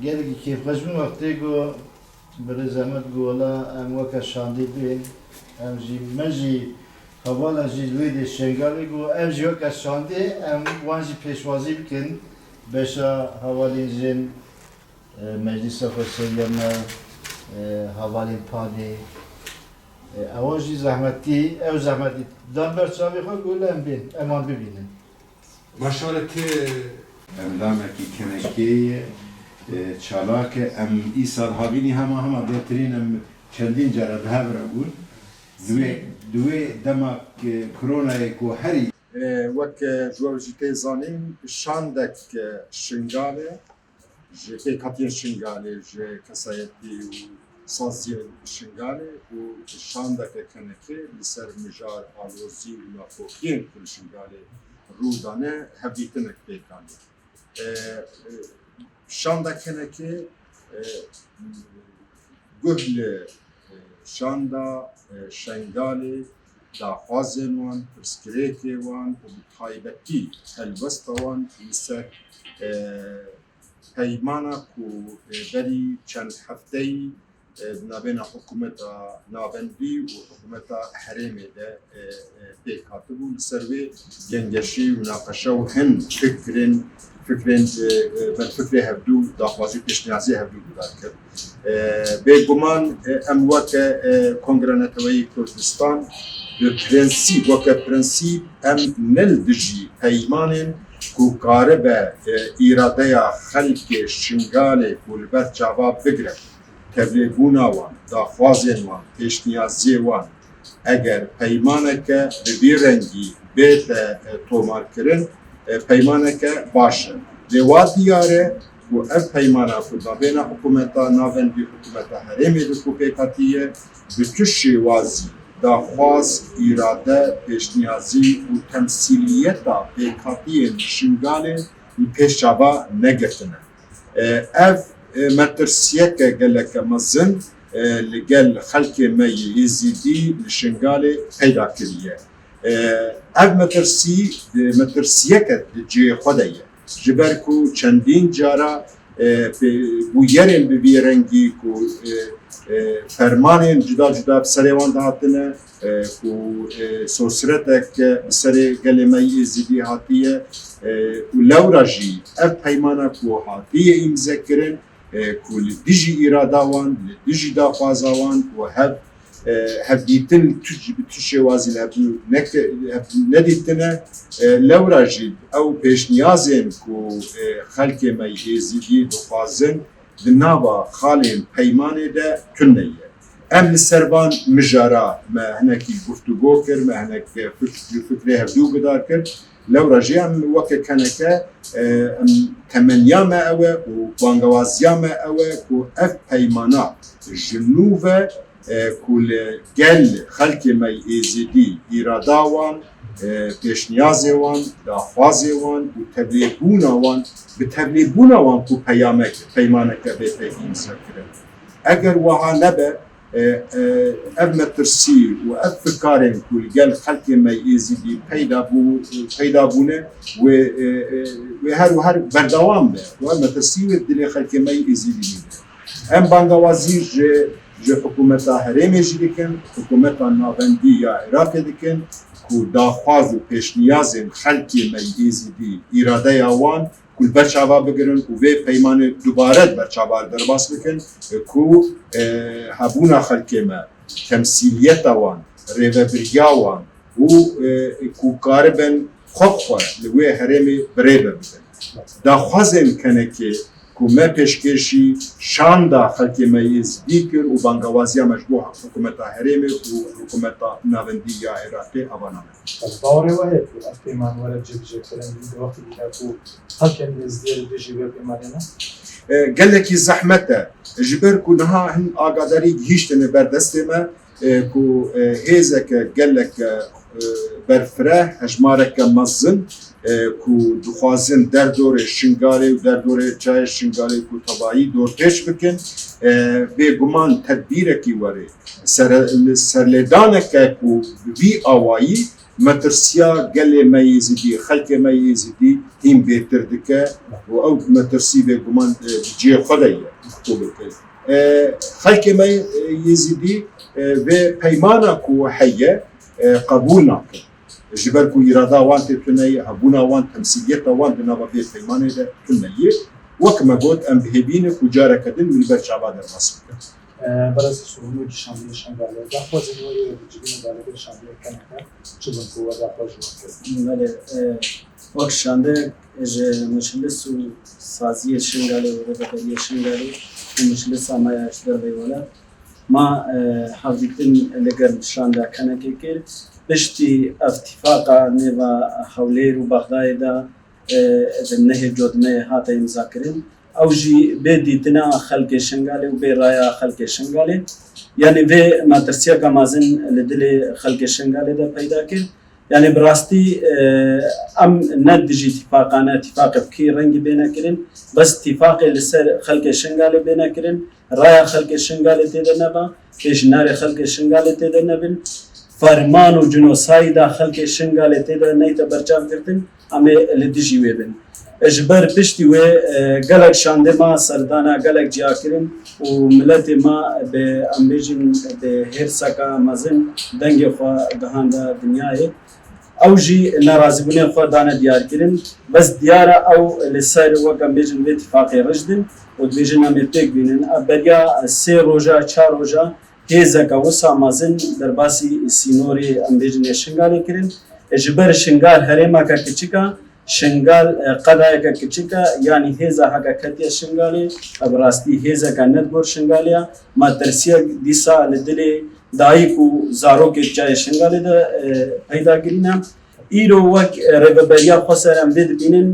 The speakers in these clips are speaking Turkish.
gelek keyif xweş waqtê got bi rêzemet gola em weke şandî bên em jî me jî hevala jî wê dê şengalê got em jî weke şandê em wan jî pêşwazî bikin beşa hevalên jên Meclisa Xweşeya me hevalên padê ewan jî zehmetî ew zehmetî dan ber çavê xwe gole em bên em wan bibînin. مشارەتی Endamekî kenekê çalak e em îsal havînî hema bêtirîn em çendîn care bi hev re bûn divê demak koronayê ku herî وەک ژوەر jî tê zanîn şandek şingalê ji pêkhatiya şingalê ji kesayetî û saziyên şingalê û şandeke kenekê li ser mijar alozî û nafokiyên ku li şingalê rûdane hevdîtinek pêkanî. Şanda kenekê guh li şanda şengalê daxwazên wan, pirsgirêkê wan û bi taybetî helbesta wan li ser peymana ku berî çend hefteyî navbêna hikûmeta navendî û hikûmeta herêmê de pêk hatibû li ser wê gengeşî û naqeşa û hin fikrên berfikrê hevdû daxwazî pêşniyazî hevdû guhdar kir. Bêguman em weke Kongre Neteweyî Kurdistan bi prensîp weke prensîp em nel dijî peymanên ku karibe îradeya xelkê şingalê ku li ber çava bigire tevlîbûna wan, daxwazên wan, pêşniyaziyê wan eger peymaneke bi vî rengî bête tomarkirin peymaneke baş e. Lê wa diyar e ku ev peymana ku navbêna hikûmeta navendî hikûmeta herêmê de ku pêk hatiye bi tu şêwazî daxwaz, îrade, pêşniyazî û temsîliyeta pêkhatiyên şingalê li pêş çava negirtine. Ev metirsiyeke geleke mezin li gel xelkê me yê Êzîdî li şingalê peyda kiriye. Ev metirsiyeke li cihê xwe de ye. Ji ber ku çendîn cara bûyerên bi vî rengî ku fermanên cuda cuda bi serê wan dihatine ku sosiretek bi serê gelê me yê Êzîdî hatiye û lewra jî ev peymana ku hatiye îmzekirin ku li dijî îrada wan, li dijî daxwaza wan û hevdîtin bi tu şêwazî nedîtine lewra jî ew pêşniyazên ku xelkê me yê Êzîdî dixwazin di nava xalên peymanê de tune ye. Em li ser van mijara me hinekî guftûgo kir, me hinek fikrê hevdû guhdar kir. Lewra jî em weke keneke temenya me ew e û bangewaziya me ew e ku ev peymana ji nû ve ku li gel xelkê me yê Êzîdî îrada wan, pêşniyazê wan, daxwazê wan û tevlîbûna wan bi tevlîbûna wan ku peymaneke bê pêk îmzekirin. Eger wiha nebe ev metirsî û ev fikarên ku li gel xelkê me yê Êzîdî peyda bûne wê her û her berdewam be. Ev metirsî wê dilê xelkê me yê Êzîdî bîne. Em bangewazî ji hikûmeta herêmê jî dikin, hikûmeta navendî ya Iraqê dikin ku daxwaz û pêşniyazên xelkê me yê Êzîdî îradeya wan ku li ber çava bigirin û vê peymanê dubare ber çava derbas bikin ku hebûna xelkê me, temsîliyeta wan, rêvebiriya wan û ku karibin xwe li wê herêmê birêve bikin. Daxwazên kenekê ku me pêşkêşî şanda xelkê me yê Êzîdî kir û bangewaziya me ji bo hikûmeta herêmê û hikûmeta navendî ya Iraqê avan e. باوەڕێ وایە ku ev peyman were cêbijêkirin di wextê dike ku xelkên Êzidiyê li dijî vê peymanê ne? Gelekî zehmet e ji ber ku niha hin agadarî gihîştine ber destê me ku hêzeke geleke berfireh hejmareke mezin ku dixwazin derdorê şingalê û derdorê çayê şingalê ku tebayî dorpêş bikin bêguman tedbîrekî were serlêdaneke ku bi vî awayî مترسیا گل ما یزیدی خلق ما یزیدی این بهتر دکه و او مترسی به گمان جی خدایه تو بکه خلق ما یزیدی و پیمانا کو حیه قبول نکن جبر کو اراده وان تنهی ابونا وان تمثیلیت وان بنابا بیت پیمانه ده تنهی وكما قلت ام بهبين كجاره كدن من برشابه در مصر برای سومو که شامل شنگاله داخل زنواری و جبین داره شامل کنه چه بنتو و داخل جوان بله وقت شنده مجلس و سازی شنگاله و ربطی شنگاله و مجلس ما اشتر بیوله ما حاضرین لگر شنده کنه که بشتی اتفاقا نوا حولیر و بغداد دا نه جدمه هات امضا کردن او جی به دیدنا خلق شنگاله و به رایا خلق شنگاله یعنی به مدرسه کامازن لدل خلق شنگاله دا پیدا کرد یعنی براستی ام ندجی اتفاقانه اتفاق کی رنگ بینه کردن بس اتفاق لسر خلق شنگاله بینه کردن رایا خلق شنگاله تیده نبا پیشنار خلق شنگاله تیده نبین فرمان و جنوساید خلق شنگاله تیده نیت برچاو کردن اما لدیجی ویبن اجبر پشتی و گلک شانده ما سردانا گلک جا کرن و ملت ما به امریجن به هر سکا مزن دنگ خوا دهانده دنیای او جی ناراضی بونه خوا دانه دیار کرن بس دیاره او لسر وقت امریجن به اتفاقی رجدن و دویجن امی پیک بینن بریا 3 روزا 4 روزا هزکا وسا مزن در باسی سینوری امریجن شنگالی کرن اجبر شنگال هرما کا کچکا شنگال قدای کا کچکا یعنی هزا حقا کتیا شنگالی ابراستی هزا کا ندبر شنگالیا ما درسیا دیسا لدلی دای کو زارو کے چای شنگالی دا پیدا گرینا ایرو وک رببریا خسر ام دید بینن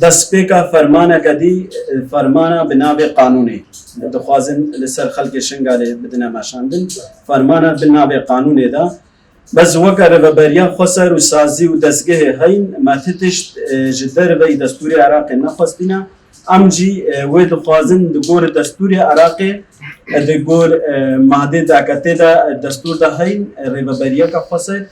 دسپیکا فرمانا کدی فرمانا بناب قانونی دخوازن لسر خلق شنگالی بدنا ماشاندن فرمانا بناب قانونی دا بس وکر و بریا خسر و سازی و دستگاه هین ما تتشت جدر و دستور عراق نخواستینا امجی و دخوازن دگور دستور عراق دگور ماده داکته دا دستور دا هین و بریا کا خسر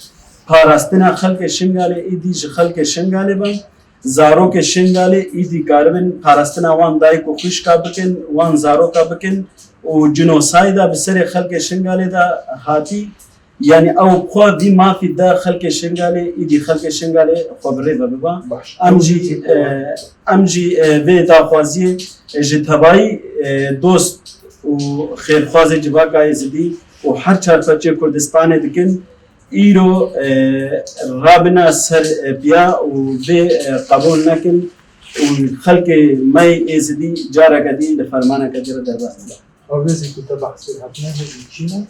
پاراستنا خلق شنگاله ایدی خلق شنگاله بان زارو کے شنگاله ایدی کاربن پاراستنا وان دای کو خوش کا بکن وان زارو کا بکن و جنوسایدا بسر خلق شنگاله دا هاتی يعني او خو دي ما في دا خلق شنغالي يدي خلق شنغالي خبري بابا امجي في دا خوازي جتباي دوست وخير خوازي جباكا يزدي وحر چار پچه كردستان دكن ايرو رابنا سر بيا وفي قبول نكن وخلق ماي يزدي جارا قدي لفرمانا كدير دربار او بزي كنت بحثي هاتنا هزي كينا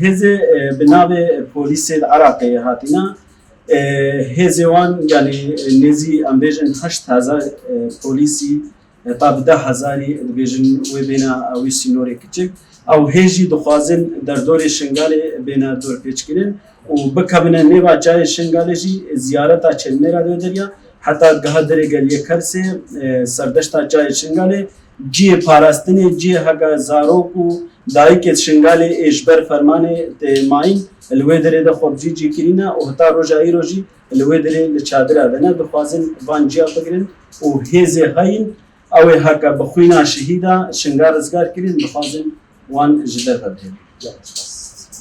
هزه بنابه پلیس عراقی هاتینا هزه وان یعنی نزی امبیجن 8000 پلیسی تا 10000 دیجن و بینا اوی سینوری کچک او هجی دخوازن در دور شنگاله بینا دور پیچ کرن و بکبنه نیوا جای شنگاله جی زیارت چلمه را دو دریا حتی گهدر گلیه کرسه سردشت جای شنگاله جی پاراستنی جی هگا زاروکو دای که شنگاله اجبر فرمانه ماین الویدره ده خوب جی کرینا و هتا روجایی روجی الویدره لچادره دنه بخوازن وانجیا بگرن و هزه هاین او هگا بخوینا شهیدا شنگار ازگار کرین بخوازن وان جدر بدهن